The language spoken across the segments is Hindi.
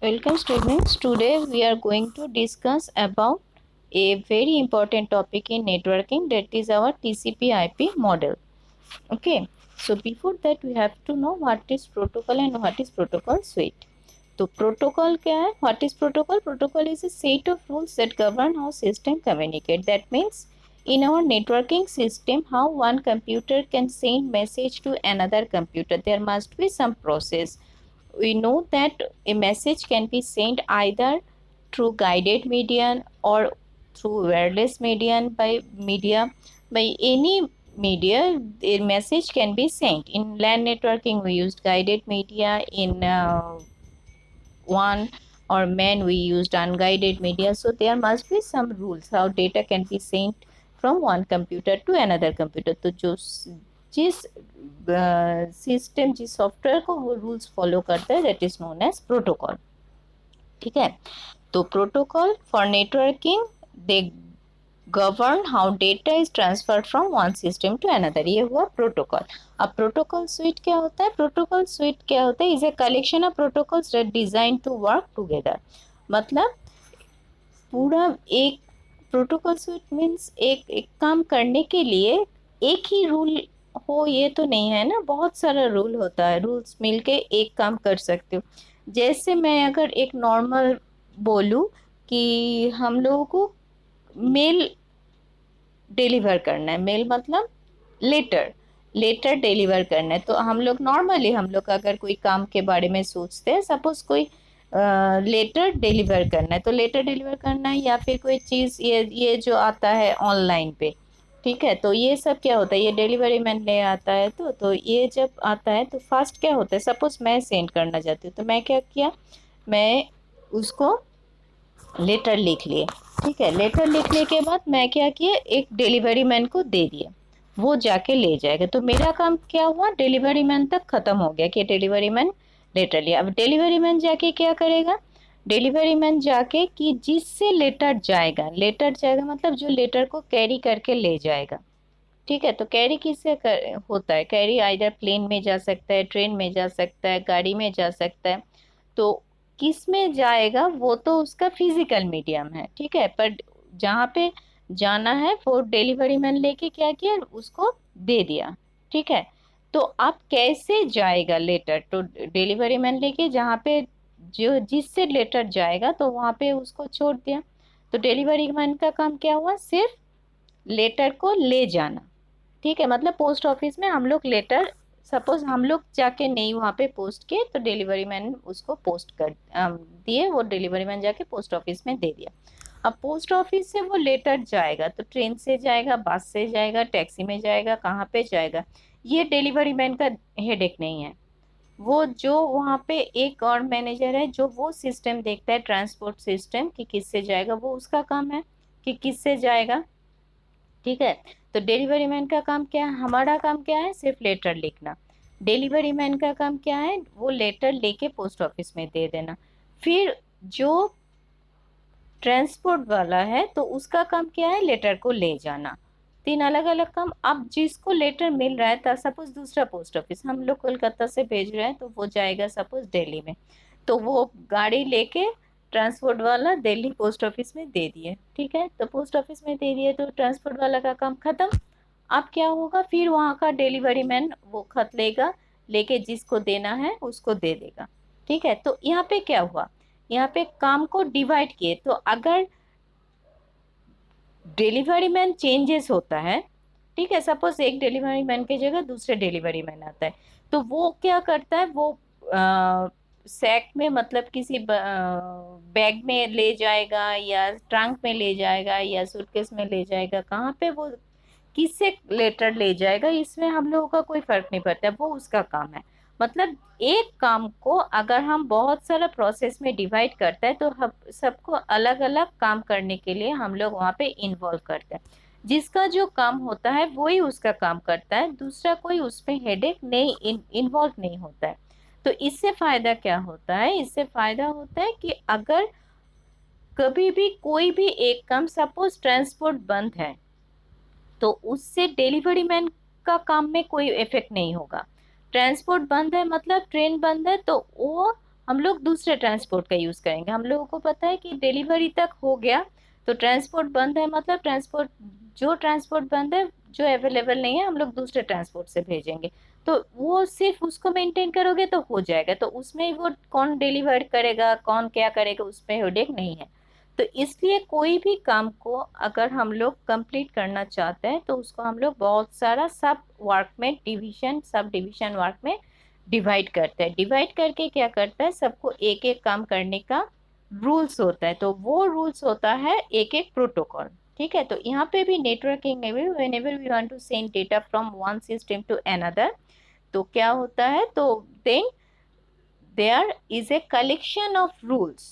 Welcome students. Today we are going to discuss about a very important topic in networking, that is our TCP IP model. Okay. So before that we have to know what is protocol and what is protocol suite. तो protocol क्या है? What is protocol? Protocol is a set of rules that govern how system communicate. That means in our networking system, how one computer can send message to another computer. There must be some process. We know that a message can be sent either through guided medium or through wireless medium by any media. A message can be sent. In LAN networking we used guided media. In one or man we used unguided media. So there must be some rules how data can be sent from one computer to another computer. तो जो जिस सिस्टम जिस सॉफ्टवेयर को वो रूल्स फॉलो करता है that is known as protocol. ठीक है. तो protocol for networking they govern how data is transferred from one system to another. ये हुआ प्रोटोकॉल. अब प्रोटोकॉल स्विट क्या होता है? प्रोटोकॉल स्विट क्या होता है? Is a collection of protocols design to work together. मतलब पूरा एक प्रोटोकॉल स्विट मीन्स एक काम करने के लिए एक ही रूल हो ये तो नहीं है ना, बहुत सारा रूल होता है. रूल्स मिलके एक काम कर सकते हो. जैसे मैं अगर एक नॉर्मल बोलूँ कि हम लोगों को मेल डिलीवर करना है. मेल मतलब लेटर. लेटर डिलीवर करना है. तो हम लोग नॉर्मली हम लोग अगर कोई काम के बारे में सोचते हैं, सपोज कोई लेटर डिलीवर करना है, तो लेटर डिलीवर करना है या फिर कोई चीज़ ये जो आता है ऑनलाइन पे. ठीक है. तो ये सब क्या होता है? ये डिलीवरी मैन ले आता है. तो ये जब आता है तो फर्स्ट क्या होता है? सपोज मैं सेंड करना चाहती हूँ तो मैं क्या किया, मैं उसको लेटर लिख लिए. ठीक है. लेटर लिखने के बाद मैं क्या किया, एक डिलीवरी मैन को दे दिया. वो जाके ले जाएगा. तो मेरा काम क्या हुआ? डिलीवरी मैन तक खत्म हो गया कि डिलीवरी मैन लेटर लिया. अब डिलीवरी मैन जाके क्या करेगा? डिलीवरी मैन जाके कि जिससे लेटर जाएगा मतलब जो लेटर को कैरी करके ले जाएगा. ठीक है. तो कैरी होता है? कैरी आइदर प्लेन में जा सकता है, ट्रेन में जा सकता है, गाड़ी में जा सकता है. तो किस में जाएगा वो तो उसका फिजिकल मीडियम है. ठीक है. पर जहाँ पे जाना है वो डिलीवरी मैन लेके क्या किया, उसको दे दिया. ठीक है. तो अब कैसे जाएगा लेटर? तो डिलीवरी मैन लेके जहाँ पे जो जिससे लेटर जाएगा तो वहाँ पे उसको छोड़ दिया. तो डिलीवरी मैन का काम क्या हुआ? सिर्फ लेटर को ले जाना. ठीक है. मतलब पोस्ट ऑफिस में हम लोग लेटर, सपोज हम लोग जाके नहीं वहाँ पे पोस्ट किए तो डिलीवरी मैन उसको पोस्ट कर दिए. वो डिलीवरी मैन जाके पोस्ट ऑफिस में दे दिया. अब पोस्ट ऑफिस से वो लेटर जाएगा तो ट्रेन से जाएगा, बस से जाएगा, टैक्सी में जाएगा, कहाँ पे जाएगा, ये डिलीवरी मैन का हेडेक नहीं है. वो जो वहाँ पे एक और मैनेजर है जो वो सिस्टम देखता है, ट्रांसपोर्ट सिस्टम, कि किससे जाएगा, वो उसका काम है कि किससे जाएगा. ठीक है. तो डिलीवरी मैन का काम क्या है? हमारा काम क्या है? सिर्फ लेटर लिखना. डिलीवरी मैन का काम क्या है? वो लेटर लेके पोस्ट ऑफिस में दे देना. फिर जो ट्रांसपोर्ट वाला है तो उसका काम क्या है? लेटर को ले जाना. तीन अलग अलग काम. अब जिसको लेटर मिल रहा है, सपोज दूसरा पोस्ट ऑफिस हम लोग कोलकाता से भेज रहे हैं तो वो जाएगा सपोज दिल्ली में. तो वो गाड़ी लेके ट्रांसपोर्ट वाला दिल्ली पोस्ट ऑफिस में दे दिए. ठीक है. तो पोस्ट ऑफिस में दे दिए तो ट्रांसपोर्ट वाला का काम खत्म. अब क्या होगा? फिर वहाँ का डिलीवरी मैन वो खत लेगा, लेके जिसको देना है उसको दे देगा. ठीक है. तो यहाँ पे क्या हुआ? यहाँ पे काम को डिवाइड किए. तो अगर डिलीवरी मैन चेंजेस होता है, ठीक है, सपोज एक डिलीवरी मैन की जगह दूसरे डिलीवरी मैन आता है, तो वो क्या करता है? वो सैक में मतलब किसी बैग में ले जाएगा या ट्रंक में ले जाएगा या सूटकेस में ले जाएगा, कहाँ पे वो किससे लेटर ले जाएगा, इसमें हम लोगों का कोई फर्क नहीं पड़ता. वो उसका काम है. मतलब एक काम को अगर हम बहुत सारा प्रोसेस में डिवाइड करते हैं तो हम सबको अलग अलग काम करने के लिए हम लोग वहाँ पे इन्वॉल्व करते हैं. जिसका जो काम होता है वही उसका काम करता है, दूसरा कोई उसमें हेडेक नहीं इन्वॉल्व नहीं होता है. तो इससे फायदा क्या होता है? इससे फायदा होता है कि अगर कभी भी कोई भी एक काम, सपोज ट्रांसपोर्ट बंद है, तो उससे डिलीवरी मैन का काम में कोई इफेक्ट नहीं होगा. ट्रांसपोर्ट बंद है मतलब ट्रेन बंद है तो वो हम लोग दूसरे ट्रांसपोर्ट का यूज़ करेंगे। हम लोगों को पता है कि डिलीवरी तक हो गया तो ट्रांसपोर्ट बंद है, मतलब ट्रांसपोर्ट बंद है, जो अवेलेबल नहीं है हम लोग दूसरे ट्रांसपोर्ट से भेजेंगे। तो वो सिर्फ उसको मेंटेन करोगे तो हो जाएगा, तो उसमें वो कौन डिलीवर करेगा, कौन क्या करेगा, उसमें हेडेक नहीं है। तो इसलिए कोई भी काम को अगर हम लोग कंप्लीट करना चाहते हैं तो उसको हम लोग बहुत सारा सब वर्क में सब डिवीजन वर्क में डिवाइड करते हैं। डिवाइड करके क्या करता है, सबको एक एक काम करने का रूल्स होता है, तो वो रूल्स होता है एक एक प्रोटोकॉल। ठीक है, तो यहाँ पे भी नेटवर्किंग में भी whenever we want to send data from one system to another, तो क्या होता है, तो then there is a collection of rules.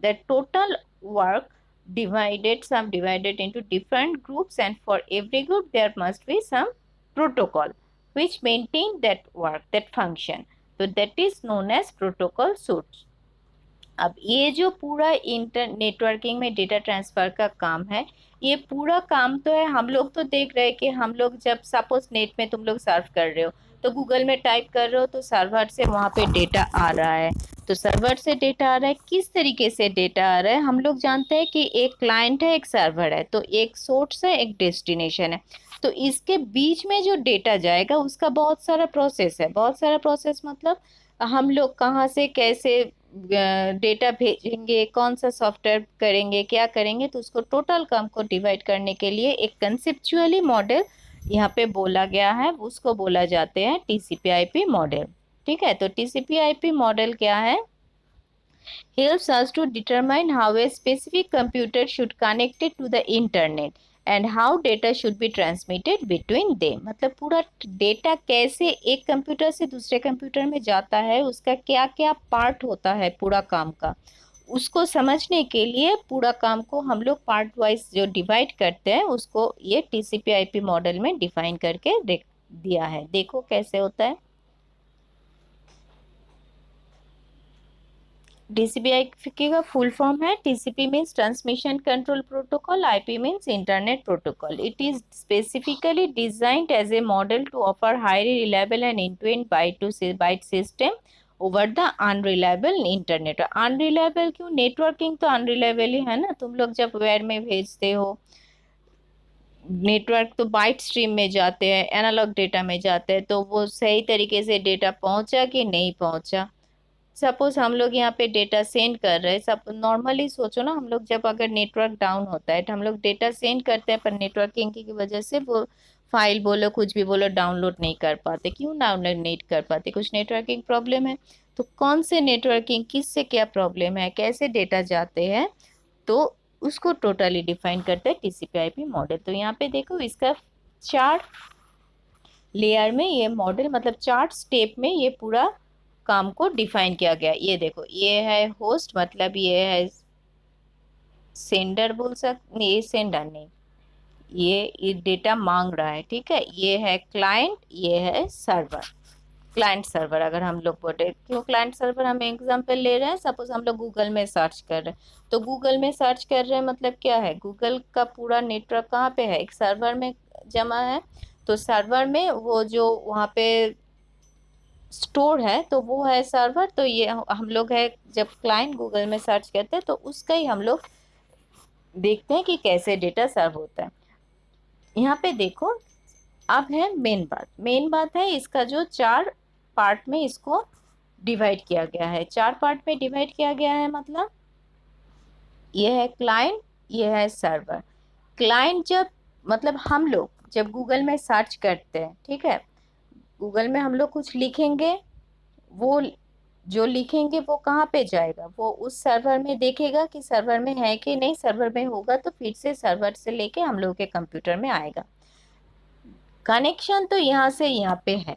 The total work divided into different groups, and for every group there must be some protocol which maintain that work, that function. So that is known as protocol suites. अब ये जो पूरा इंटर नेटवर्किंग में डेटा ट्रांसफर का काम है, ये पूरा काम तो है, हम लोग तो देख रहे हैं कि हम लोग जब सपोज नेट में तुम लोग सर्फ कर रहे हो तो गूगल में टाइप कर रहे हो तो सर्वर से वहाँ पे डेटा आ रहा है। तो सर्वर से डेटा आ रहा है, किस तरीके से डेटा आ रहा है, हम लोग जानते हैं कि एक क्लाइंट है, एक सर्वर है, तो एक सोर्स है, एक डेस्टिनेशन है। तो इसके बीच में जो डेटा जाएगा उसका बहुत सारा प्रोसेस है। बहुत सारा प्रोसेस मतलब हम लोग कहाँ से कैसे डेटा भेजेंगे, कौन सा सॉफ्टवेयर करेंगे, क्या करेंगे, तो उसको टोटल काम को डिवाइड करने के लिए एक कंसेप्चुअली मॉडल यहाँ पे बोला गया है, उसको बोला जाते हैं टीसीपी/आईपी मॉडल। ठीक है, तो टीसीपी/आईपी मॉडल क्या है, helps us to determine how a specific computer should connect it to the internet and how data should be transmitted between them। मतलब पूरा डेटा कैसे एक कंप्यूटर से दूसरे कंप्यूटर में जाता है, उसका क्या क्या पार्ट होता है पूरा काम का, उसको समझने के लिए पूरा काम को हम लोग पार्ट वाइज जो डिवाइड करते हैं उसको ये टीसीपी/आईपी मॉडल में डिफाइन करके दिया है। देखो कैसे होता है। टीसीपी/आईपी का फुल फॉर्म है, TCP means transmission control protocol, IP means internet protocol. It is specifically designed as a model to offer highly reliable and end-to-end byte system over the unreliable internet. Unreliable क्यों, नेटवर्किंग तो अनरिलायबल ही है ना। तुम लोग जब वेयर में भेजते हो नेटवर्क तो बाइट स्ट्रीम में जाते हैं, एनालॉग डेटा में जाते हैं, तो वो सही तरीके से डेटा पहुंचा कि नहीं पहुंचा। सपोज हम लोग यहाँ पे डेटा सेंड कर रहे हैं, सब नॉर्मली सोचो ना, हम लोग जब अगर नेटवर्क डाउन होता है तो हम लोग डेटा सेंड करते हैं, पर नेटवर्किंग की वजह से वो फाइल बोलो कुछ भी बोलो डाउनलोड नहीं कर पाते। क्यों डाउनलोड नहीं कर पाते, कुछ नेटवर्किंग प्रॉब्लम है। तो कौन से नेटवर्किंग किससे क्या प्रॉब्लम है, कैसे डेटा जाते हैं, तो उसको टोटली डिफाइन करते हैं टीसीपी/आईपी मॉडल। तो यहाँ पे देखो इसका 4 लेयर में ये मॉडल, मतलब 4 स्टेप में ये पूरा काम को डिफाइन किया गया। ये देखो, ये है होस्ट, मतलब ये है सेंडर, बोल सकते, ये सेंडर नहीं, ये डेटा मांग रहा है। ठीक है, ये है क्लाइंट, ये है सर्वर। क्लाइंट सर्वर अगर हम लोग बोले, क्यों क्लाइंट सर्वर हम एग्जांपल ले रहे हैं, सपोज हम लोग गूगल में सर्च कर रहे हैं, तो गूगल में सर्च कर रहे हैं मतलब क्या है, गूगल का पूरा नेटवर्क कहाँ पे है, एक सर्वर में जमा है। तो सर्वर में वो जो वहाँ पे स्टोर है तो वो है सर्वर। तो ये हम लोग है, जब क्लाइंट गूगल में सर्च करते हैं तो उसका ही हम लोग देखते हैं कि कैसे डेटा सर्व होता है। यहाँ पे देखो, अब है मेन बात है इसका जो 4 पार्ट में इसको डिवाइड किया गया है। 4 पार्ट में डिवाइड किया गया है, मतलब ये है क्लाइंट, ये है सर्वर। क्लाइंट जब, मतलब हम लोग जब गूगल में सर्च करते हैं, ठीक है, गूगल में हम लोग कुछ लिखेंगे, वो जो लिखेंगे वो कहाँ पे जाएगा, वो उस सर्वर में देखेगा कि सर्वर में है कि नहीं, सर्वर में होगा तो फिर से सर्वर से लेके हम लोग के कंप्यूटर में आएगा। कनेक्शन तो यहाँ से यहाँ पे है,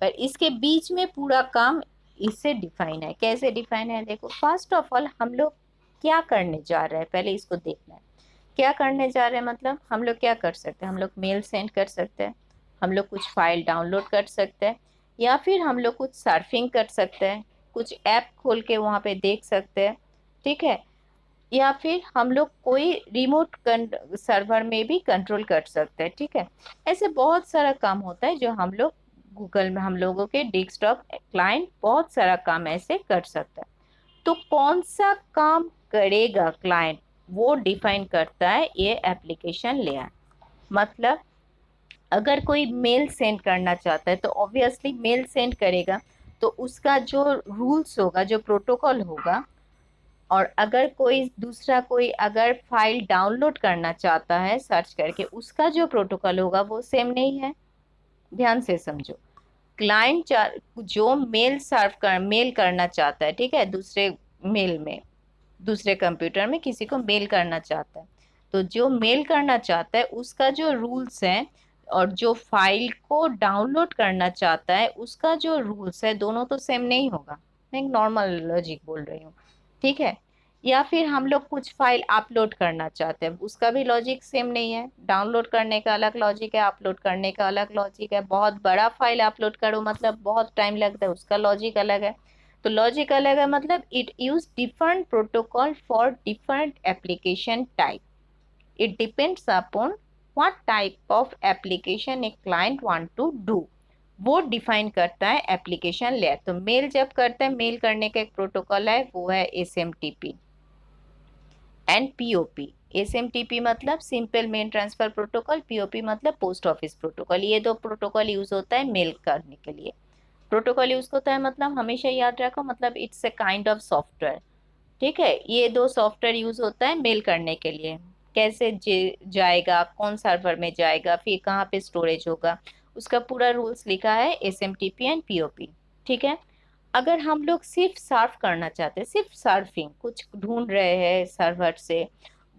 पर इसके बीच में पूरा काम इससे डिफाइन है। कैसे डिफाइन है, देखो फर्स्ट ऑफ ऑल हम लोग क्या करने जा रहे हैं पहले इसको देखना है। क्या करने जा रहे हैं मतलब हम लोग क्या कर सकते हैं, हम लोग मेल सेंड कर सकते हैं, हम लोग कुछ फाइल डाउनलोड कर सकते हैं, या फिर हम लोग कुछ सर्फिंग कर सकते हैं, कुछ ऐप खोल के वहाँ पे देख सकते हैं। ठीक है, या फिर हम लोग कोई रिमोट सर्वर में भी कंट्रोल कर सकते हैं। ठीक है, ऐसे बहुत सारा काम होता है जो हम लोग गूगल में, हम लोगों के डेस्कटॉप क्लाइंट बहुत सारा काम ऐसे कर सकता है। तो कौन सा काम करेगा क्लाइंट, वो डिफाइन करता है ये एप्लीकेशन लेयर। मतलब अगर कोई मेल सेंड करना चाहता है तो ऑब्वियसली मेल सेंड करेगा, तो उसका जो रूल्स होगा, जो प्रोटोकॉल होगा, और अगर कोई दूसरा कोई अगर फाइल डाउनलोड करना चाहता है सर्च करके, उसका जो प्रोटोकॉल होगा वो सेम नहीं है। ध्यान से समझो। क्लाइंट जो मेल करना चाहता है, ठीक है, दूसरे मेल में, दूसरे कंप्यूटर में किसी को मेल करना चाहता है, तो जो मेल करना चाहता है उसका जो रूल्स है, और जो फाइल को डाउनलोड करना चाहता है उसका जो रूल्स है, दोनों तो सेम नहीं होगा। मैं एक नॉर्मल लॉजिक बोल रही हूँ, ठीक है। या फिर हम लोग कुछ फाइल अपलोड करना चाहते हैं, उसका भी लॉजिक सेम नहीं है। डाउनलोड करने का अलग लॉजिक है, अपलोड करने का अलग लॉजिक है। बहुत बड़ा फाइल अपलोड करो मतलब बहुत टाइम लगता है, उसका लॉजिक अलग है। तो लॉजिक अलग है, मतलब it use different protocol for different application type. It depends upon what type of application a client want to do, वो डिफाइन करता है एप्लीकेशन लेयर। तो मेल जब करते हैं, मेल करने का एक प्रोटोकॉल है, वो है एसएमटीपी एंड पीओपी। एसएमटीपी मतलब simple mail transfer protocol, POP मतलब पोस्ट ऑफिस प्रोटोकॉल। ये दो प्रोटोकॉल यूज होता है मेल करने के लिए। प्रोटोकॉल यूज होता है मतलब हमेशा याद रखो, मतलब it's a kind of software, ठीक है। ये दो सॉफ्टवेयर यूज होता है मेल करने के लिए। कैसे जाएगा, कौन सर्वर में जाएगा, फिर कहाँ पे स्टोरेज होगा, उसका पूरा रूल्स लिखा है एसएमटीपी एंड पीओपी, ठीक है। अगर हम लोग सिर्फ सर्फ करना चाहते हैं, सिर्फ सर्फिंग, कुछ ढूंढ रहे हैं सर्वर से,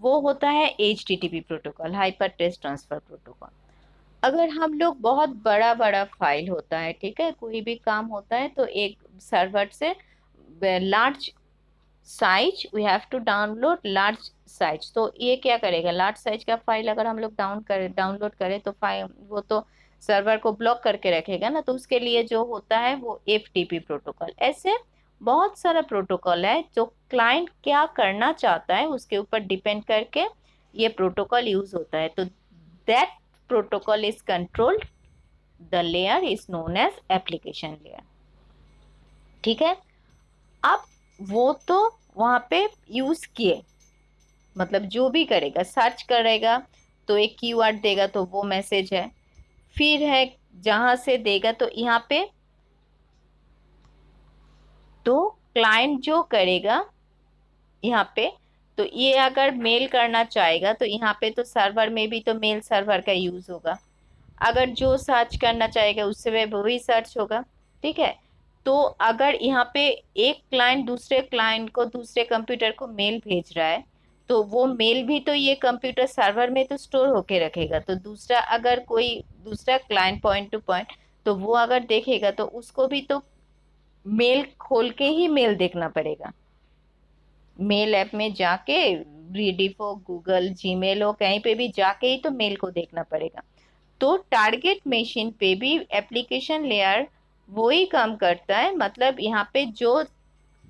वो होता है HTTP protocol, hyper text transfer protocol. अगर हम लोग बहुत बड़ा बड़ा फाइल होता है, ठीक है, कोई भी काम होता है, तो एक सर्वर से large size we have to download large size. तो ये क्या करेगा, लार्ज साइज का फाइल अगर हम लोग डाउनलोड करें तो फाइल वो तो सर्वर को ब्लॉक करके रखेगा ना, तो उसके लिए जो होता है वो एफटीपी प्रोटोकॉल। ऐसे बहुत सारा प्रोटोकॉल है, जो क्लाइंट क्या करना चाहता है उसके ऊपर डिपेंड करके ये प्रोटोकॉल यूज होता है। तो that protocol is controlled, the layer is known as application layer, ठीक है। अब वो तो वहां पे यूज किए, मतलब जो भी करेगा, सर्च करेगा तो एक कीवर्ड देगा तो वो मैसेज है। फिर है जहां से देगा, तो यहाँ पे तो क्लाइंट जो करेगा यहाँ पे, तो ये अगर मेल करना चाहेगा तो यहाँ पे तो सर्वर में भी तो मेल सर्वर का यूज होगा। अगर जो सर्च करना चाहेगा उससे वही सर्च होगा, ठीक है। तो अगर यहाँ पे एक क्लाइंट दूसरे क्लाइंट को, दूसरे कंप्यूटर को मेल भेज रहा है, तो वो मेल भी तो ये कंप्यूटर सर्वर में तो स्टोर होके रखेगा। तो दूसरा अगर कोई दूसरा क्लाइंट पॉइंट टू पॉइंट, तो वो अगर देखेगा तो उसको भी तो मेल खोल के ही मेल देखना पड़ेगा। मेल ऐप में जाके, रीडिफो, गूगल, जीमेल हो, कहीं पे भी जाके ही तो मेल को देखना पड़ेगा। तो टारगेट मशीन पे भी एप्लीकेशन लेयर वो ही काम करता है। मतलब यहाँ पे जो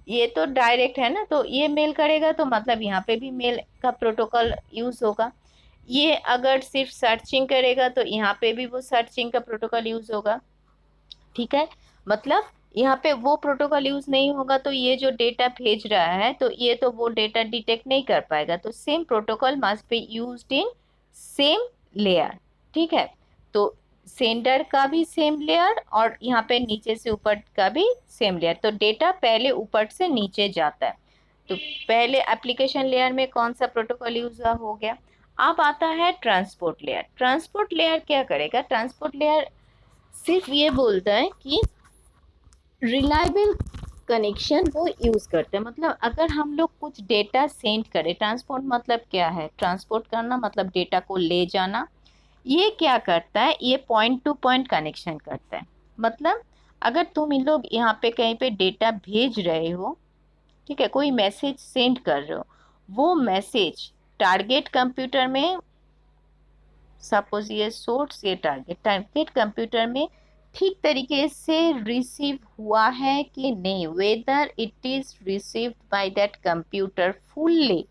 ये तो डायरेक्ट है ना, तो ये मेल करेगा तो मतलब यहाँ पे भी मेल का प्रोटोकॉल यूज होगा। ये अगर सिर्फ सर्चिंग करेगा तो यहाँ पे भी वो सर्चिंग का प्रोटोकॉल यूज होगा, ठीक है। मतलब यहाँ पे वो प्रोटोकॉल यूज नहीं होगा तो ये जो डेटा भेज रहा है, तो ये तो वो डेटा डिटेक्ट नहीं कर पाएगा। तो same protocol must be used in same layer, ठीक है। तो सेंडर का भी सेम लेयर, और यहाँ पे नीचे से ऊपर का भी सेम लेयर। तो डेटा पहले ऊपर से नीचे जाता है। तो पहले एप्लीकेशन लेयर में कौन सा प्रोटोकॉल यूज हो गया। अब आता है ट्रांसपोर्ट लेयर। ट्रांसपोर्ट लेयर क्या करेगा, ट्रांसपोर्ट लेयर सिर्फ ये बोलता है कि रिलायबल कनेक्शन वो यूज करते हैं। मतलब अगर हम लोग कुछ डेटा सेंड करें, ट्रांसपोर्ट मतलब क्या है, ट्रांसपोर्ट करना मतलब डेटा को ले जाना। ये क्या करता है, ये पॉइंट टू पॉइंट कनेक्शन करता है। मतलब अगर तुम इन लोग यहाँ पे कहीं पे डेटा भेज रहे हो, ठीक है, कोई मैसेज सेंड कर रहे हो, वो मैसेज टारगेट कंप्यूटर में, सपोज ये सोर्स, ये टारगेट, टारगेट कंप्यूटर में ठीक तरीके से रिसीव हुआ है कि नहीं, whether it is received by that computer fully,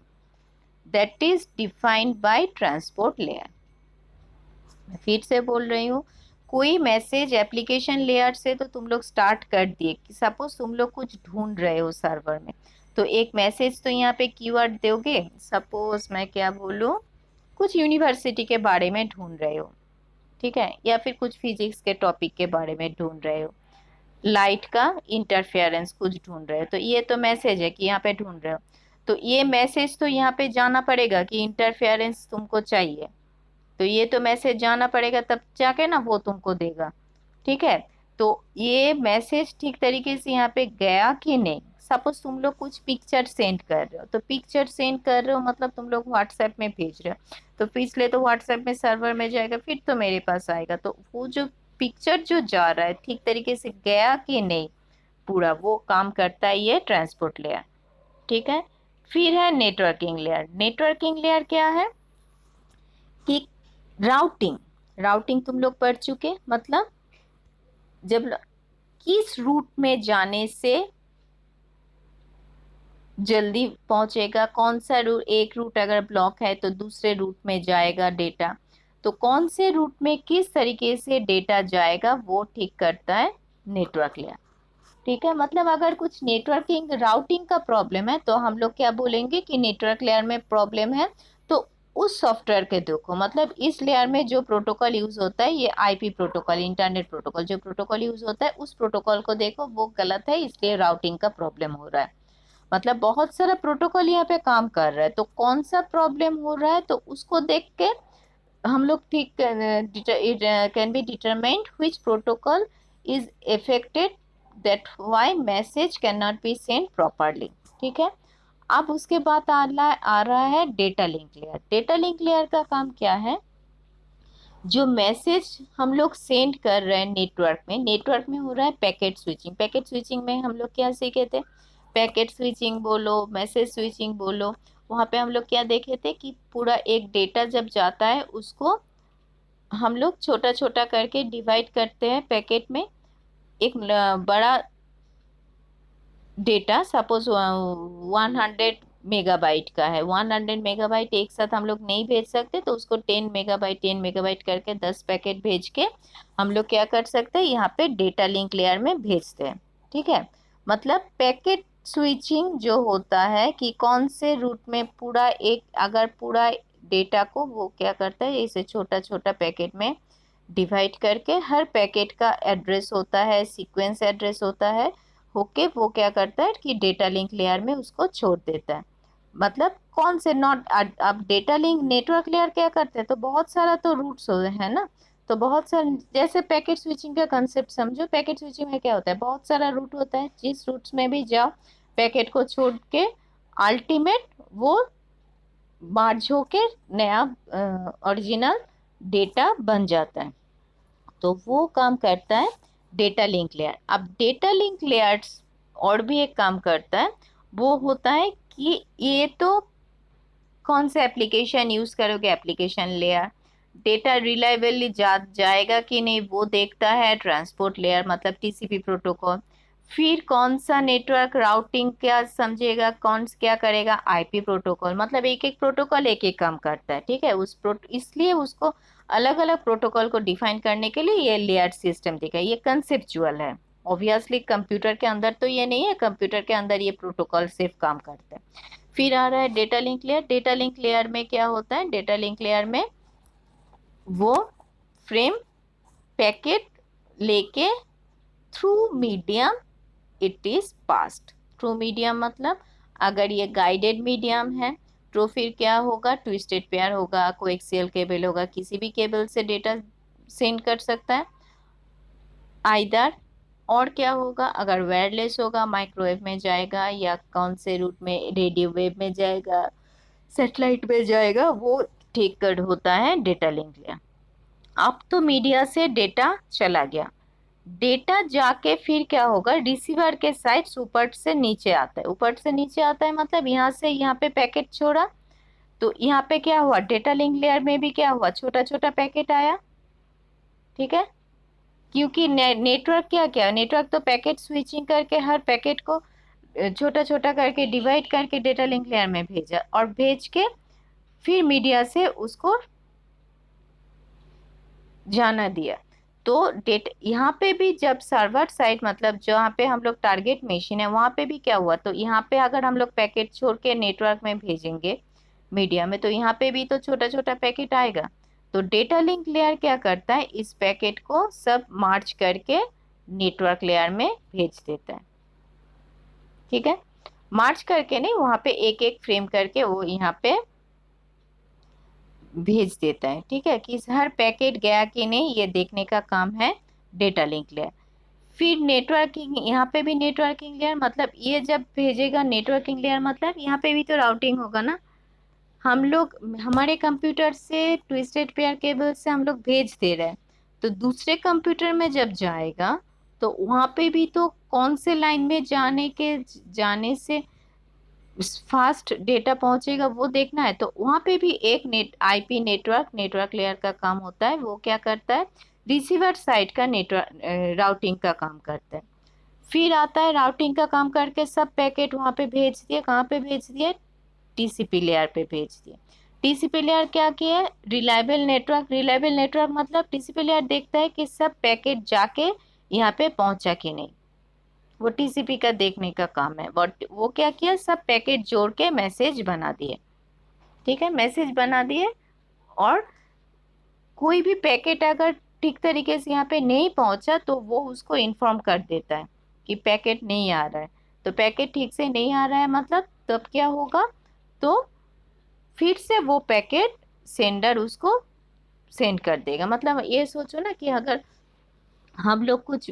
that is defined by transport layer. मैं फिर से बोल रही हूँ, कोई मैसेज एप्लीकेशन लेयर से तो तुम लोग स्टार्ट कर दिए कि सपोज तुम लोग कुछ ढूंढ रहे हो सर्वर में, तो एक मैसेज तो यहाँ पे कीवर्ड दोगे, सपोज मैं क्या बोलूँ, कुछ यूनिवर्सिटी के बारे में ढूंढ रहे हो, ठीक है, या फिर कुछ फिजिक्स के टॉपिक के बारे में ढूंढ रहे हो, लाइट का इंटरफेरेंस कुछ ढूंढ रहे हो, तो ये तो मैसेज है कि यहाँ पे ढूंढ रहे हो। तो ये मैसेज तो यहाँ पे जाना पड़ेगा कि इंटरफेरेंस तुमको चाहिए, तो ये तो मैसेज जाना पड़ेगा, तब जाके ना वो तुमको देगा, ठीक है। तो ये मैसेज ठीक तरीके से यहाँ पे गया कि नहीं। सपोज तुम लोग कुछ पिक्चर सेंड कर रहे हो, तो पिक्चर सेंड कर रहे हो मतलब तुम लोग व्हाट्सएप में भेज रहे हो, तो पिछले तो व्हाट्सएप में सर्वर में जाएगा, फिर तो मेरे पास आएगा, तो वो जो पिक्चर जो जा रहा है ठीक तरीके से गया कि नहीं पूरा, वो काम करता है ये ट्रांसपोर्ट लेयर, ठीक है। फिर है नेटवर्किंग लेयर। नेटवर्किंग लेयर क्या है कि राउटिंग, राउटिंग तुम लोग पढ़ चुके, मतलब जब किस रूट में जाने से जल्दी पहुंचेगा, कौन सा रूट, एक रूट अगर ब्लॉक है तो दूसरे रूट में जाएगा डेटा, तो कौन से रूट में किस तरीके से डेटा जाएगा वो ठीक करता है नेटवर्क लेयर, ठीक है। मतलब अगर कुछ नेटवर्किंग राउटिंग का प्रॉब्लम है तो हम लोग क्या बोलेंगे कि नेटवर्क लेयर में प्रॉब्लम है, तो उस सॉफ्टवेयर के देखो, मतलब इस लेयर में जो प्रोटोकॉल यूज होता है, ये आईपी प्रोटोकॉल, इंटरनेट प्रोटोकॉल, जो प्रोटोकॉल यूज होता है उस प्रोटोकॉल को देखो, वो गलत है, इसलिए राउटिंग का प्रॉब्लम हो रहा है। मतलब बहुत सारा प्रोटोकॉल यहाँ पे काम कर रहा है, तो कौन सा प्रॉब्लम हो रहा है तो उसको देख के हम लोग ठीक can be determined which protocol is affected, that why message cannot be sent properly, ठीक है। अब उसके बाद आ रहा है data link layer. Data link layer का काम क्या है, जो मैसेज हम लोग सेंड कर रहे हैं नेटवर्क में, नेटवर्क में हो रहा है पैकेट स्विचिंग। पैकेट स्विचिंग में हम लोग क्या सीखे थे, पैकेट स्विचिंग बोलो, मैसेज स्विचिंग बोलो, वहाँ पे हम लोग क्या देखे थे कि पूरा एक डेटा जब जाता है उसको हम लोग छोटा छोटा करके डिवाइड करते हैं पैकेट में। एक बड़ा डेटा सपोज 100 मेगाबाइट का है, 100 मेगाबाइट एक साथ हम लोग नहीं भेज सकते, तो उसको 10 मेगाबाइट 10 मेगाबाइट करके 10 पैकेट भेज के हम लोग क्या कर सकते हैं, यहाँ पे डेटा लिंक लेयर में भेजते हैं, ठीक है। मतलब पैकेट स्विचिंग जो होता है कि कौन से रूट में पूरा एक, अगर पूरा डेटा को वो क्या करता है, इसे छोटा छोटा पैकेट में डिवाइड करके, हर पैकेट का एड्रेस होता है, सीक्वेंस एड्रेस होता है, होके वो क्या करता है कि डेटा लिंक लेयर में उसको छोड़ देता है। मतलब कौन से नॉट, अब डेटा लिंक नेटवर्क लेयर क्या करते हैं, तो बहुत सारा तो रूट्स है ना, तो बहुत सारे, जैसे पैकेट स्विचिंग का कंसेप्ट समझो, पैकेट स्विचिंग में क्या होता है, बहुत सारा रूट होता है, जिस रूट्स में भी जाओ पैकेट को छोड़ के अल्टीमेट वो मर्ज होके नया ओरिजिनल डेटा बन जाता है, तो वो काम करता है डेटा लिंक लेयर। अब डेटा लिंक लेयर्स और भी एक काम करता है, वो होता है कि ये तो कौन से एप्लीकेशन यूज करोगे, एप्लीकेशन लेयर, डेटा रिलायबली जाएगा कि नहीं वो देखता है ट्रांसपोर्ट लेयर, मतलब टीसीपी प्रोटोकॉल। फिर कौन सा नेटवर्क राउटिंग क्या समझेगा, कौन क्या करेगा, आईपी प्रोटोकॉल, मतलब एक एक प्रोटोकॉल एक एक काम करता है, ठीक है। इसलिए उसको अलग अलग प्रोटोकॉल को डिफाइन करने के लिए ये लेयर सिस्टम दिखा है, ये कंसेप्चुअल है। ऑब्वियसली कंप्यूटर के अंदर तो ये नहीं है, कंप्यूटर के अंदर ये प्रोटोकॉल सिर्फ काम करते हैं। फिर आ रहा है data link layer. Data link layer में क्या होता है, डेटा लिंक लेयर में वो फ्रेम पैकेट लेके through medium it is passed. Through medium मतलब अगर ये गाइडेड मीडियम है तो फिर क्या होगा, ट्विस्टेड पेयर होगा, कोएक्सियल केबल होगा, किसी भी केबल से डेटा सेंड कर सकता है आइदर। और क्या होगा, अगर वायरलेस होगा माइक्रोवेव में जाएगा, या कौन से रूट में रेडियो वेव में जाएगा, सैटेलाइट में जाएगा, वो ठीक कर होता है डेटा लिंक लेयर। अब तो मीडिया से डेटा चला गया, डेटा जाके फिर क्या होगा, रिसीवर के साइड ऊपर से नीचे आता है, ऊपर से नीचे आता है मतलब यहाँ से यहाँ पे पैकेट छोड़ा, तो यहाँ पे क्या हुआ, डेटा लिंक लेयर में भी क्या हुआ, छोटा छोटा पैकेट आया, ठीक है। क्योंकि नेटवर्क क्या क्या, नेटवर्क तो पैकेट स्विचिंग करके हर पैकेट को छोटा छोटा करके डिवाइड करके डेटा लिंक लेयर में भेजा, और भेज के फिर मीडिया से उसको जाना दिया। तो डेट यहाँ पे भी जब सर्वर साइड मतलब जहाँ पे हम लोग टारगेट मशीन है वहां पे भी क्या हुआ, तो यहाँ पे अगर हम लोग पैकेट छोड़ के नेटवर्क में भेजेंगे मीडिया में, तो यहाँ पे भी तो छोटा छोटा पैकेट आएगा। तो डेटा लिंक लेयर क्या करता है, इस पैकेट को सब मार्च करके नेटवर्क लेयर में भेज देता है। ठीक है, मार्च करके नहीं, वहां पे एक एक फ्रेम करके वो यहाँ पे भेज देता है। ठीक है, कि हर पैकेट गया कि नहीं ये देखने का काम है डेटा लिंक लेयर। फिर नेटवर्किंग, यहाँ पे भी नेटवर्किंग लेयर, मतलब ये जब भेजेगा नेटवर्किंग लेयर मतलब यहाँ पे भी तो राउटिंग होगा ना। हम लोग हमारे कंप्यूटर से ट्विस्टेड पेयर केबल से हम लोग भेज दे रहे हैं, तो दूसरे कंप्यूटर में जब जाएगा तो वहां पे भी तो कौन से लाइन में जाने से फास्ट डेटा पहुंचेगा वो देखना है। तो वहां पे भी एक आईपी नेटवर्क लेयर का काम होता है। वो क्या करता है, रिसीवर साइड का नेटवर्क राउटिंग का काम करता है। फिर आता है राउटिंग का काम करके सब पैकेट वहां पे भेज दिए, कहाँ पे भेज दिए, टीसीपी लेयर पे भेज दिए। टीसीपी लेयर क्या किया है, रिलायबल नेटवर्क मतलब टीसीपी लेयर देखता है कि सब पैकेट जाके यहाँ पे पहुंचा कि नहीं, वो टीसीपी का देखने का काम है। बट वो क्या किया, सब पैकेट जोड़ के मैसेज बना दिए। ठीक है, मैसेज बना दिए, और कोई भी पैकेट अगर ठीक तरीके से यहाँ पे नहीं पहुंचा तो वो उसको इन्फॉर्म कर देता है कि पैकेट नहीं आ रहा है। तो पैकेट ठीक से नहीं आ रहा है मतलब तब क्या होगा, तो फिर से वो पैकेट सेंडर उसको सेंड कर देगा। मतलब ये सोचो ना कि अगर हम लोग कुछ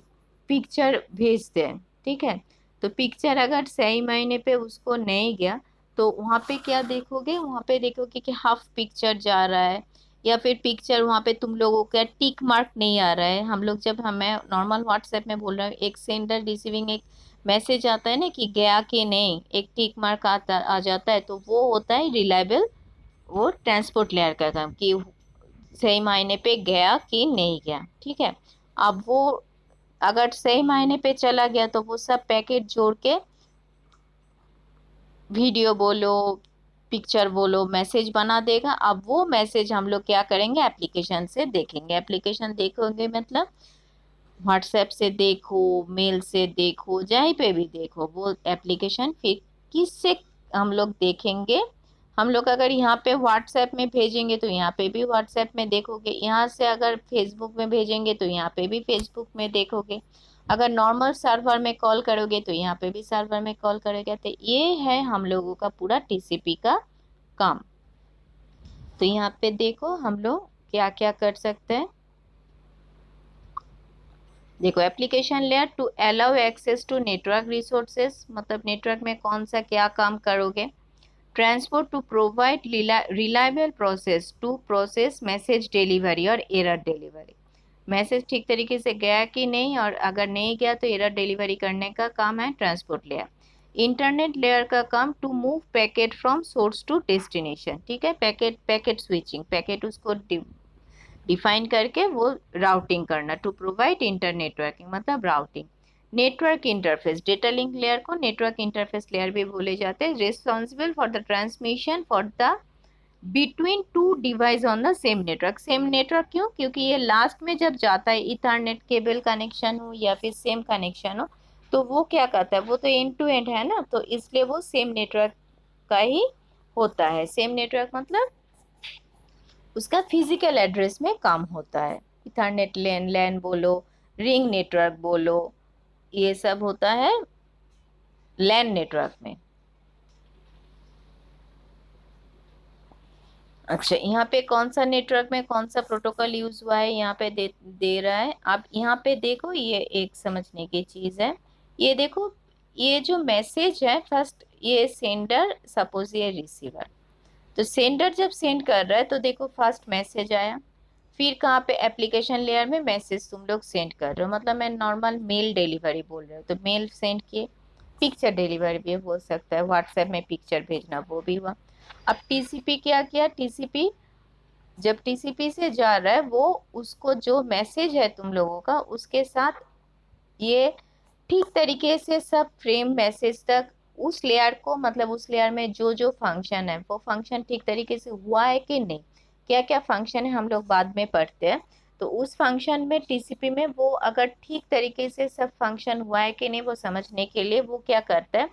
पिक्चर भेजते हैं, ठीक है, तो पिक्चर अगर सही मायने पे उसको नहीं गया, तो वहाँ पे क्या देखोगे, वहाँ पे देखोगे कि हाफ पिक्चर जा रहा है, या फिर पिक्चर वहाँ पे तुम लोगों का टिक मार्क नहीं आ रहा है। हम लोग जब हमें नॉर्मल व्हाट्सएप में बोल रहे हैं, एक सेंडर रिसीविंग एक मैसेज आता है ना कि गया कि नहीं, एक टिक मार्क आता आ जाता है, तो वो होता है रिलायबल, वो ट्रांसपोर्ट लेयर का काम कि सही मायने पे गया कि नहीं गया। ठीक है, अब वो अगर सही मायने पे चला गया तो वो सब पैकेट जोड़ के वीडियो बोलो, पिक्चर बोलो, मैसेज बना देगा। अब वो मैसेज हम लोग क्या करेंगे, एप्लीकेशन से देखेंगे। एप्लीकेशन देखोगे मतलब व्हाट्सएप से देखो, मेल से देखो, जहीं पे भी देखो वो एप्लीकेशन, फिर किससे हम लोग देखेंगे। हम लोग अगर यहाँ पे व्हाट्सएप में भेजेंगे तो यहाँ पे भी व्हाट्सएप में देखोगे, यहाँ से अगर फेसबुक में भेजेंगे तो यहाँ पे भी फेसबुक में देखोगे, अगर नॉर्मल सर्वर में कॉल करोगे तो यहाँ पे भी सर्वर में कॉल करोगे। तो ये है हम लोगों का पूरा टीसीपी का काम। तो यहाँ पे देखो हम लोग क्या क्या कर सकते हैं। देखो, application layer to allow access to network resources, मतलब नेटवर्क में कौन सा क्या काम करोगे। Transport to provide reliable process to process message delivery और एरर डिलीवरी, मैसेज ठीक तरीके से गया कि नहीं, और अगर नहीं गया तो एरर डिलीवरी करने का काम है ट्रांसपोर्ट लेयर। इंटरनेट लेयर का काम to move packet from source to destination. ठीक है, पैकेट स्विचिंग, पैकेट उसको डिफाइन करके वो राउटिंग करना। टू प्रोवाइड इंटर नेटवर्किंग मतलब routing. Network interface, data link layer को नेटवर्क इंटरफेस लेयर भी बोले जाते हैं। Responsible for the transmission for the between two device on the same network. Same network क्यों, क्योंकि ये लास्ट में जब जाता है इथरनेट केबल कनेक्शन हो या फिर सेम कनेक्शन हो, तो वो क्या करता है, वो तो एंड टू एंड है ना, तो इसलिए वो सेम नेटवर्क का ही होता है। सेम नेटवर्क मतलब उसका फिजिकल एड्रेस में काम होता है। इथरनेट लैन लैन बोलो, रिंग नेटवर्क बोलो, ये सब होता है लैन नेटवर्क में। अच्छा, यहाँ पे कौन सा नेटवर्क में कौन सा प्रोटोकॉल यूज हुआ है यहाँ पे दे रहा है। आप यहाँ पे देखो, ये एक समझने की चीज है। ये देखो, ये जो मैसेज है, फर्स्ट ये सेंडर, सपोज ये रिसीवर। तो सेंडर जब सेंड कर रहा है तो देखो फर्स्ट मैसेज आया, फिर कहाँ पे एप्लीकेशन लेयर में मैसेज तुम लोग सेंड कर रहे हो, मतलब मैं नॉर्मल मेल डिलीवरी बोल रही हूँ, तो मेल सेंड किए। पिक्चर डिलीवरी भी हो सकता है, व्हाट्सएप में पिक्चर भेजना, वो भी हुआ। अब टीसीपी क्या किया, टीसीपी जब टीसीपी से जा रहा है वो उसको जो मैसेज है तुम लोगों का उसके साथ ये ठीक तरीके से सब फ्रेम मैसेज तक उस लेयर को, मतलब उस लेयर में जो जो फंक्शन है वो फंक्शन ठीक तरीके से हुआ है कि नहीं, क्या क्या फंक्शन है हम लोग बाद में पढ़ते हैं। तो उस फंक्शन में टीसीपी में वो अगर ठीक तरीके से सब फंक्शन हुआ है कि नहीं वो समझने के लिए वो क्या करता है,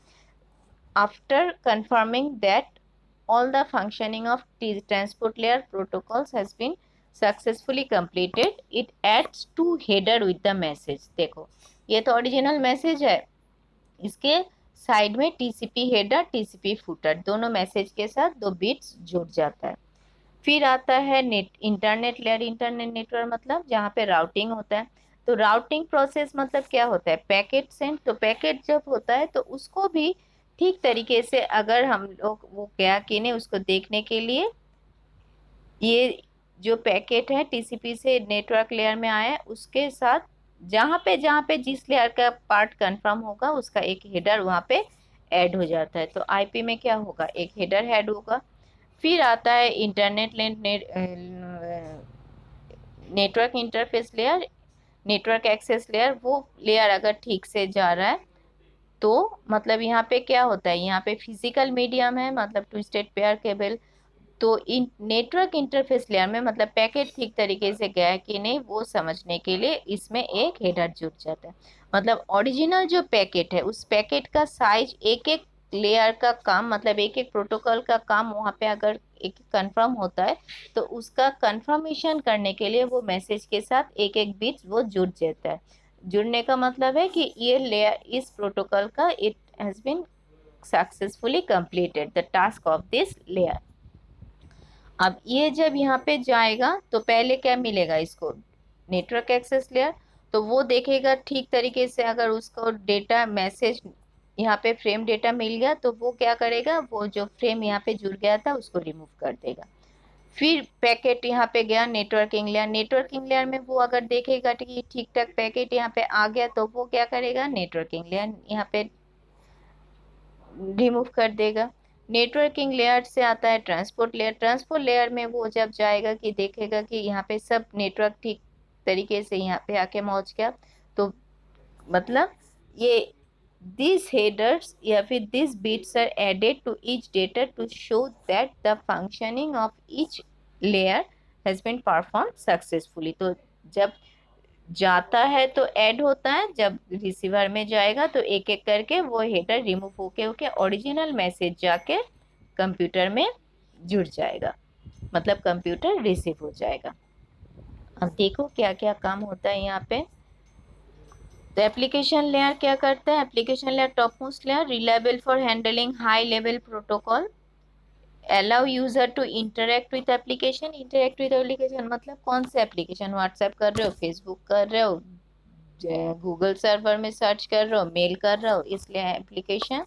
after confirming that all the functioning of transport layer protocols has been successfully completed, it adds to header with the message। देखो ये तो ओरिजिनल मैसेज है, इसके साइड में टीसीपी हेडर टीसीपी फुटर दोनों मैसेज के साथ दो बिट्स जुड़ जाता है। फिर आता है net internet layer. Internet network मतलब जहाँ पे राउटिंग होता है। तो राउटिंग प्रोसेस मतलब क्या होता है, पैकेट सेंड। तो पैकेट जब होता है तो उसको भी ठीक तरीके से अगर हम लोग वो गया कि नहीं उसको देखने के लिए, ये जो पैकेट है टीसीपी से नेटवर्क लेयर में आया है उसके साथ जहाँ पे जिस लेयर का पार्ट कंफर्म होगा उसका एक हेडर वहाँ पे ऐड हो जाता है। तो आईपी में क्या होगा, एक हेडर ऐड होगा। फिर आता है internet network interface layer, network access layer. वो लेयर अगर ठीक से जा रहा है तो मतलब यहाँ पे क्या होता है, यहाँ पे फिजिकल मीडियम है मतलब ट्विस्टेड पेयर केबल। तो इन नेटवर्क इंटरफेस लेयर में मतलब पैकेट ठीक तरीके से गया है कि नहीं वो समझने के लिए इसमें एक हेडर जुड़ जाता है। मतलब ओरिजिनल जो पैकेट है उस पैकेट का साइज एक एक लेयर का काम मतलब एक एक प्रोटोकॉल का काम वहाँ पे अगर एक कंफर्म होता है तो उसका कंफर्मेशन करने के लिए वो मैसेज के साथ एक एक बिट वो जुड़ जाता है। जुड़ने का मतलब है कि ये लेयर इस प्रोटोकॉल का it has been successfully completed the task of this layer. अब ये जब यहाँ पे जाएगा तो पहले क्या मिलेगा इसको, नेटवर्क एक्सेस लेयर। तो वो देखेगा ठीक तरीके से अगर उसको डेटा मैसेज यहाँ पे फ्रेम डेटा मिल गया तो वो क्या करेगा, वो जो फ्रेम यहाँ पे जुड़ गया था उसको रिमूव कर देगा। फिर पैकेट यहाँ पे गया नेटवर्किंग लेयर। नेटवर्किंग लेयर में वो अगर देखेगा कि ठीक ठाक पैकेट यहाँ पे आ गया तो वो क्या करेगा, नेटवर्किंग लेयर यहाँ पे रिमूव कर देगा। नेटवर्किंग लेयर से आता है ट्रांसपोर्ट लेयर। ट्रांसपोर्ट लेयर में वो जब जाएगा कि देखेगा कि यहाँ पे सब नेटवर्क ठीक तरीके से यहाँ पे आके पहुंच गया तो मतलब ये दिस हेडर्स या फिर this bits are added to each data to show that the functioning of each layer has been perform successfully. तो जब जाता है तो ऐड होता है, जब रिसीवर में जाएगा तो एक एक करके वो हेडर रिमूव होके होके ओरिजिनल मैसेज जाके कंप्यूटर में जुड़ जाएगा, मतलब कंप्यूटर रिसीव हो जाएगा। अब देखो क्या क्या काम होता है यहाँ पे। तो एप्लीकेशन लेयर क्या करता है, application layer top most layer reliable for handling high level protocol, allow user to interact with application. Interact with application मतलब कौन से एप्लीकेशन, व्हाट्सएप कर रहे हो, फेसबुक कर रहे हो, गूगल सर्वर में सर्च कर रहे हो, मेल कर रहे हो, इसलिए application.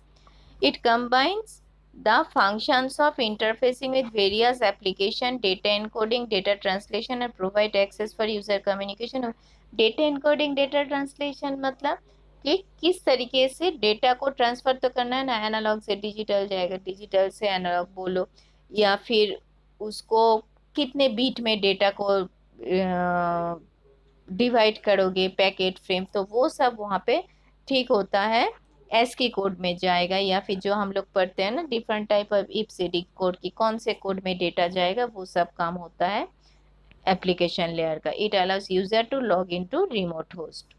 It combines the functions of interfacing with various application, data encoding, data translation और provide access for user communication. Data encoding data translation मतलब कि किस तरीके से डेटा को ट्रांसफर तो करना है ना, एनालॉग से डिजिटल जाएगा, डिजिटल से एनालॉग बोलो, या फिर उसको कितने बीट में डेटा को डिवाइड करोगे पैकेट फ्रेम, तो वो सब वहाँ पे ठीक होता है एस की कोड में जाएगा। या फिर जो हम लोग पढ़ते हैं ना different type of if CD code की कौन से कोड में डेटा जाएगा वो सब काम होता है एप्लीकेशन लेयर का। It allows user to log in to remote host.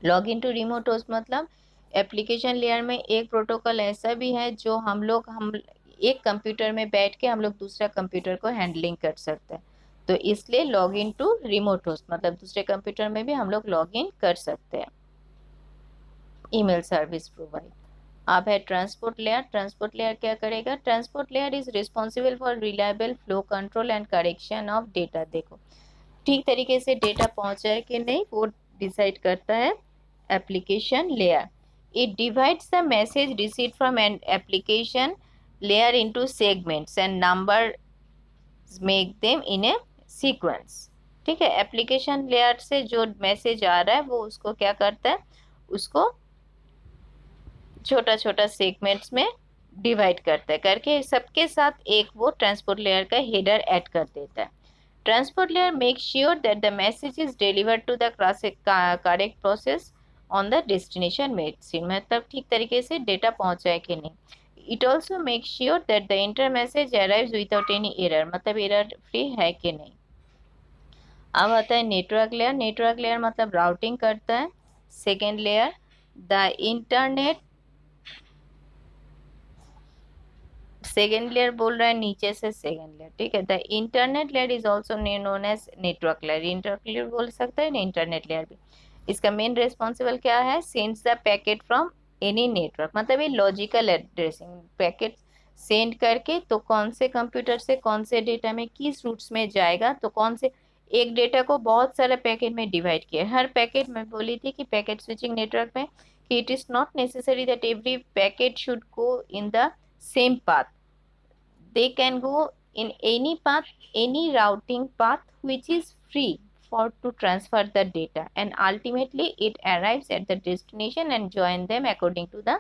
Log in to remote host मतलब एप्लीकेशन लेयर में एक प्रोटोकॉल ऐसा भी है जो हम एक कंप्यूटर में बैठ के हम लोग दूसरा कंप्यूटर को हैंडलिंग कर सकते हैं। तो इसलिए log in to remote host मतलब दूसरे कंप्यूटर में भी हम लोग लॉग इन कर सकते हैं। Email service provide. अब है ट्रांसपोर्ट लेयर। ट्रांसपोर्ट लेयर क्या करेगा, transport layer is responsible for reliable flow control and correction of data. देखो ठीक तरीके से डेटा पहुंचा है कि नहीं वो डिसाइड करता है application layer. It divides the message received from an application layer into segments and number make them in A sequence. ठीक है, एप्लीकेशन लेयर से जो मैसेज आ रहा है वो उसको क्या करता है, उसको छोटा छोटा सेगमेंट्स में डिवाइड करता है, करके सबके साथ एक वो ट्रांसपोर्ट लेयर का हेडर ऐड कर देता है। Transport layer make sure that the message is delivered to the correct process on the destination machine, मतलब ठीक तरीके से डेटा पहुंचा है कि नहीं। It also make sure that the inter message arrives without any error, मतलब एरर फ्री है कि नहीं। अब आता है नेटवर्क लेयर। नेटवर्क लेयर मतलब राउटिंग करता है। Second layer the internet, second layer बोल रहा है नीचे से सेकेंड लेयर, ठीक है। The internet layer is also known as network layer, internet layer बोल सकते हैं ना, इंटरनेट लेयर भी। इसका मेन रेस्पॉन्सिबल क्या है, sends the packet from any network, मतलब ये लॉजिकल एड्रेसिंग, पैकेट सेंड करके तो कौन से कंप्यूटर से कौन से डेटा में किस रूट्स में जाएगा, तो कौन से एक डेटा को बहुत सारे पैकेट में डिवाइड किया। हर पैकेट में बोली थी कि पैकेट स्विचिंग नेटवर्क में कि it is not necessary that every packet should go in the same path, they can go in any path, any routing path which is free for to transfer the data, and ultimately it arrives at the destination and join them according to the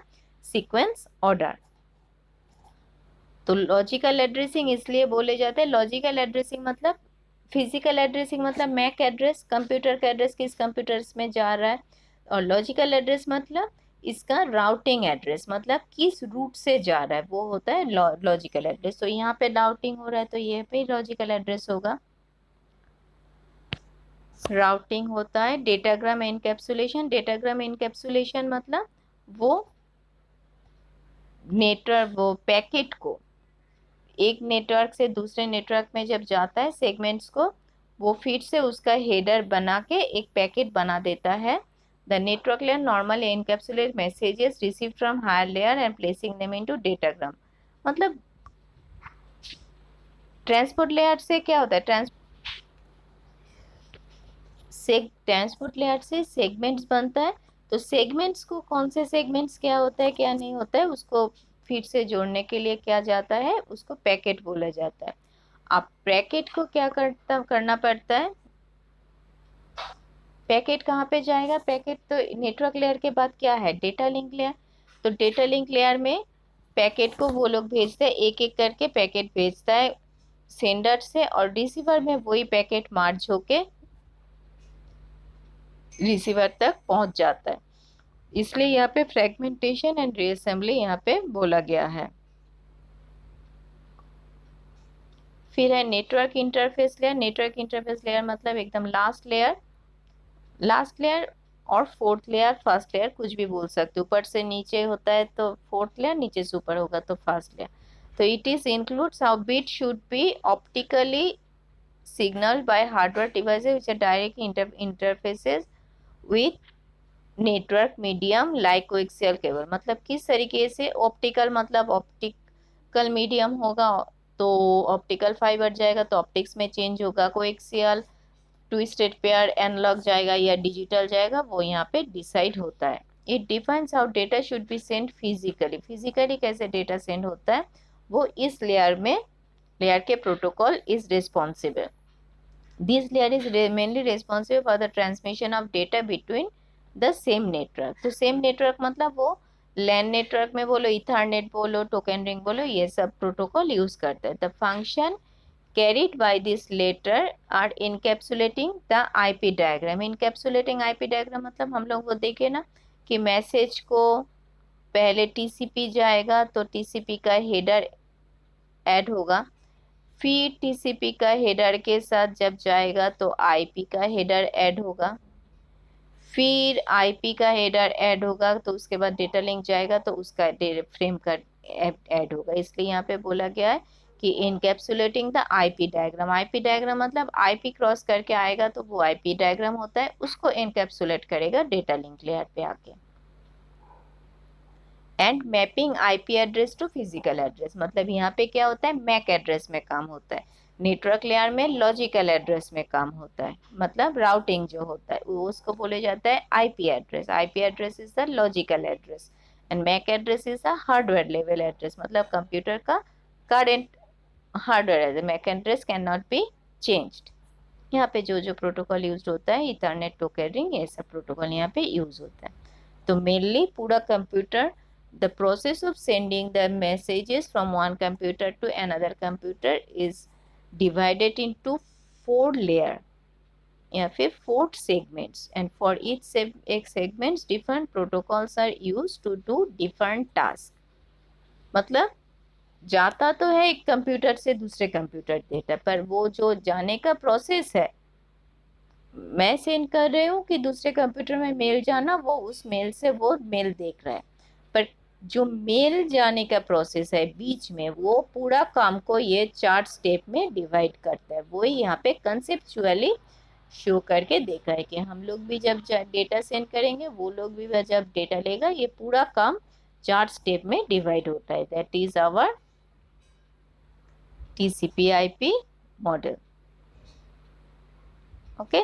sequence order. तो लॉजिकल एड्रेसिंग इसलिए बोले जाते हैं, लॉजिकल एड्रेसिंग मतलब फिजिकल एड्रेसिंग मतलब मैक एड्रेस, कंप्यूटर का एड्रेस किस कंप्यूटर में जा रहा है, और लॉजिकल एड्रेस मतलब इसका राउटिंग एड्रेस, मतलब किस रूट से जा रहा है, वो होता है लॉजिकल एड्रेस। तो यहाँ पे राउटिंग हो रहा है तो ये पे लॉजिकल एड्रेस होगा। राउटिंग होता है। डेटाग्राम एनकैप्सुलेशन, डेटाग्राम एनकैप्सुलेशन मतलब वो नेटवर्क, वो पैकेट को एक नेटवर्क से दूसरे नेटवर्क में जब जाता है सेगमेंट्स को, वो फिर से उसका हेडर बना के एक पैकेट बना देता है। The network layer normally encapsulate messages receive from higher layer and placing them into datagram. मतलब ट्रांसपोर्ट लेयर से क्या होता है, ट्रांसपोर्ट लेयर से सेगमेंट्स बनता है। तो सेगमेंट्स को कौन से सेगमेंट्स क्या होता है क्या नहीं होता है उसको फिर से जोड़ने के लिए क्या जाता है, उसको पैकेट बोला जाता है। अब पैकेट को क्या करना पड़ता है, पैकेट कहाँ पे जाएगा, पैकेट तो नेटवर्क लेयर के बाद क्या है, डेटा लिंक लेयर। तो डेटा लिंक लेयर में पैकेट को वो लोग भेजते हैं, एक एक करके पैकेट भेजता है सेंडर से, और रिसीवर में वही पैकेट मार्च होके रिसीवर तक पहुंच जाता है। इसलिए यहाँ पे फ्रेगमेंटेशन एंड रीअसेंबली यहाँ पे बोला गया है। फिर है network interface layer. Network interface layer मतलब एकदम लास्ट लेयर, लास्ट लेयर और फोर्थ लेयर, फर्स्ट लेयर कुछ भी बोल सकते हो, ऊपर से नीचे होता है तो फोर्थ लेयर, नीचे से ऊपर होगा तो फर्स्ट लेयर। तो it is includes how bit should be optically signaled by hardware devices which are direct interfaces with network medium like coaxial cable. मतलब किस तरीके से ऑप्टिकल, मतलब ऑप्टिकल मीडियम होगा तो ऑप्टिकल फाइबर जाएगा तो ऑप्टिक्स में चेंज होगा, कोएक्सियल ट्विस्टेड पेयर एनालॉग जाएगा या डिजिटल जाएगा, वो यहाँ पे डिसाइड होता है। It defines how data should be send physically, physically कैसे डेटा सेंड होता है वो इस लेयर में, लेयर के protocol is responsible. This layer is mainly responsible for the transmission of data between the same network। तो सेम नेटवर्क मतलब वो लैन नेटवर्क में बोलो, इथरनेट बोलो, टोकन रिंग बोलो, ये सब प्रोटोकॉल यूज करता है। The function carried by this layer are encapsulating the IP diagram। encapsulating IP diagram मतलब हम लोग वो देखे ना कि मैसेज को पहले TCP जाएगा तो TCP का हेडर ऐड होगा, फिर टीसीपी का हेडर के साथ जब जाएगा तो आईपी का हेडर ऐड होगा, फिर आईपी का हेडर ऐड होगा तो उसके बाद डेटा लिंक जाएगा तो उसका फ्रेम का ऐड होगा। इसलिए यहाँ पे बोला गया है कि इनकैप्सुलेटिंग the IP diagram. IP diagram मतलब आईपी क्रॉस करके आएगा तो वो आईपी डायग्राम होता है, उसको इनकैप्सुलेट करेगा डेटा लिंक लेयर पे आके। And mapping IP address to physical address, मतलब यहाँ पे क्या होता है, मैक एड्रेस में काम होता है। नेटवर्क लेयर में लॉजिकल एड्रेस में काम होता है, मतलब राउटिंग जो होता है वो उसको बोले जाता है IP address. IP address is the logical address and MAC address is the hardware level address, मतलब कंप्यूटर का current hardware address. MAC address can not be changed. यहाँ पे जो जो प्रोटोकॉल यूज होता है, इथरनेट, टोकन रिंग, ये सब प्रोटोकॉल यहाँ पे यूज होता है। तो मेनली पूरा computer, the process of sending the messages from one computer to another computer is divided into 4 layer या फिर 4 segments, and for each segments different protocols are used to do different tasks। मतलब जाता तो है एक कंप्यूटर से दूसरे कंप्यूटर डेटा, पर वो जो जाने का प्रोसेस है मैं सेंड कर रही हूँ कि दूसरे कंप्यूटर में मेल जाना, वो उस मेल से वो मेल देख रहा है। पर जो मेल जाने का प्रोसेस है बीच में, वो पूरा काम को ये 4 स्टेप में डिवाइड करता है। वो ही यहाँ पे कंसेप्चुअली शो करके देखा है कि हम लोग भी जब डेटा सेंड करेंगे, वो लोग भी जब डेटा लेगा, ये पूरा काम 4 स्टेप में डिवाइड होता है। That is our TCP/IP model. Okay.